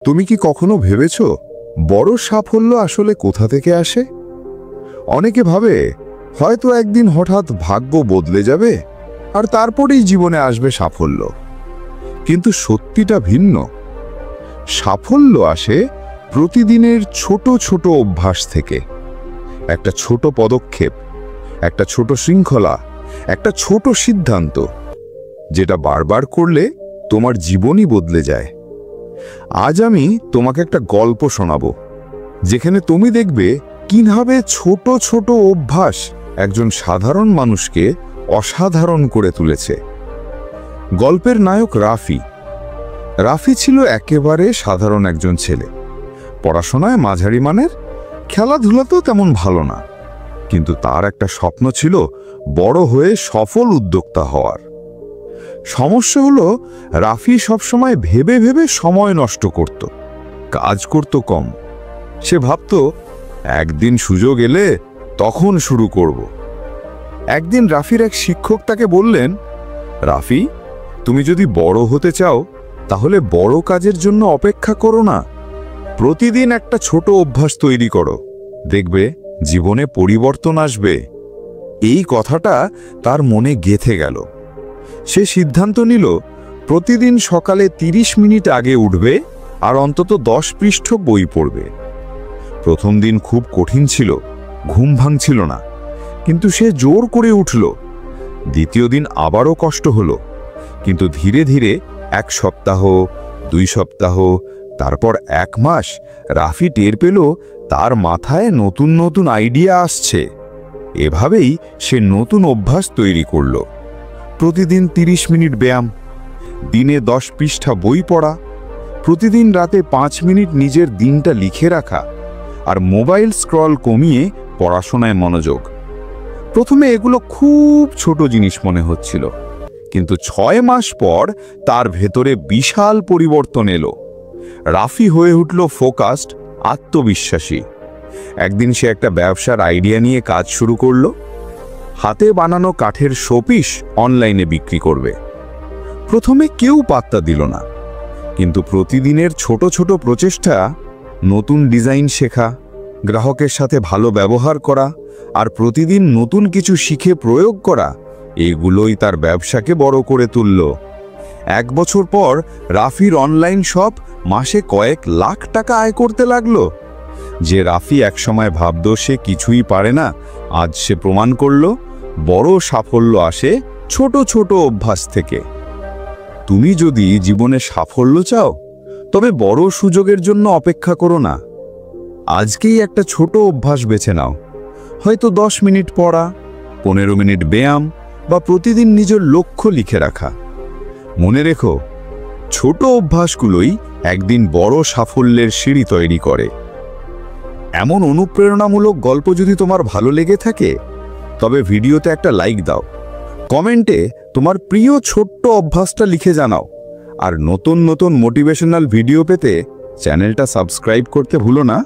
তুমি কি কখনো ভেবেছ বড় সাফল্য আসলে কোথা থেকে আসে? অনেকে ভাবে হয়তো একদিন হঠাৎ ভাগ্য বদলে যাবে আর তারপরেই জীবনে আসবে সাফল্য। কিন্তু সত্যিটা ভিন্ন। সাফল্য আসে প্রতিদিনের ছোট ছোট অভ্যাস থেকে। একটা ছোট পদক্ষেপ, একটা ছোট শৃঙ্খলা, একটা ছোট সিদ্ধান্ত, যেটা বারবার করলে তোমার জীবনই বদলে যায়। আজ আমি তোমাকে একটা গল্প শোনাবো, যেখানে তুমি দেখবে কিভাবে ছোট ছোট অভ্যাস একজন সাধারণ মানুষকে অসাধারণ করে তুলেছে। গল্পের নায়ক রাফি। রাফি ছিল একেবারে সাধারণ একজন ছেলে। পড়াশোনায় মাঝারি মানের, খেলাধুলাতেও তেমন ভালো না। কিন্তু তার একটা স্বপ্ন ছিল বড় হয়ে সফল উদ্যোক্তা হওয়ার। সমস্যা হলো, রাফি সবসময় ভেবে ভেবে সময় নষ্ট করত, কাজ করত কম। সে ভাবত একদিন সুযোগ এলে তখন শুরু করব। একদিন রাফির এক শিক্ষক তাকে বললেন, রাফি, তুমি যদি বড় হতে চাও তাহলে বড় কাজের জন্য অপেক্ষা করো না, প্রতিদিন একটা ছোট অভ্যাস তৈরি করো, দেখবে জীবনে পরিবর্তন আসবে। এই কথাটা তার মনে গেঁথে গেল। সে সিদ্ধান্ত নিল প্রতিদিন সকালে 30 মিনিট আগে উঠবে আর অন্তত 10 পৃষ্ঠা বই পড়বে। প্রথম দিন খুব কঠিন ছিল, ঘুম ভাঙছিল না, কিন্তু সে জোর করে উঠল। দ্বিতীয় দিন আবারও কষ্ট হলো, কিন্তু ধীরে ধীরে 1 সপ্তাহ, 2 সপ্তাহ, তারপর 1 মাস, রাফি টের পেল তার মাথায় নতুন নতুন আইডিয়া আসছে। এভাবেই সে নতুন অভ্যাস তৈরি করল। প্রতিদিন 30 মিনিট ব্যায়াম, দিনে 10 পৃষ্ঠা বই পড়া, প্রতিদিন রাতে 5 মিনিট নিজের দিনটা লিখে রাখা, আর মোবাইল স্ক্রল কমিয়ে পড়াশোনায় মনোযোগ। প্রথমে এগুলো খুব ছোট জিনিস মনে হচ্ছিল, কিন্তু 6 মাস পর তার ভেতরে বিশাল পরিবর্তন এলো। রাফি হয়ে উঠল ফোকাসড, আত্মবিশ্বাসী। একদিন সে একটা ব্যবসার আইডিয়া নিয়ে কাজ শুরু করলো। হাতে বানানো কাঠের শোপিস অনলাইনে বিক্রি করবে। প্রথমে কেউ পাত্তা দিল না, কিন্তু প্রতিদিনের ছোট ছোট প্রচেষ্টা, নতুন ডিজাইন শেখা, গ্রাহকের সাথে ভালো ব্যবহার করা, আর প্রতিদিন নতুন কিছু শিখে প্রয়োগ করা, এগুলোই তার ব্যবসাকে বড় করে তুলল। 1 বছর পর রাফির অনলাইন শপ মাসে কয়েক লাখ টাকা আয় করতে লাগলো। যে রাফি একসময় ভাবত সে কিছুই পারে না, আজ সে প্রমাণ করল বড় সাফল্য আসে ছোট ছোট অভ্যাস থেকে। তুমি যদি জীবনে সাফল্য চাও, তবে বড় সুযোগের জন্য অপেক্ষা করো না। আজকেই একটা ছোট অভ্যাস বেছে নাও, হয়তো 10 মিনিট পড়া, 15 মিনিট ব্যায়াম, বা প্রতিদিন নিজের লক্ষ্য লিখে রাখা। মনে রেখো, ছোট অভ্যাসগুলোই একদিন বড় সাফল্যের সিঁড়ি তৈরি করে। এমন অনুপ্রেরণামূলক গল্প যদি তোমার ভালো লেগে থাকে, তবে ভিডিওতে একটা লাইক দাও, কমেন্টে তোমার প্রিয় ছোট্ট অভ্যাসটা লিখে জানাও, আর নতুন নতুন মোটিভেশনাল ভিডিও পেতে চ্যানেলটা সাবস্ক্রাইব করতে ভুলো না।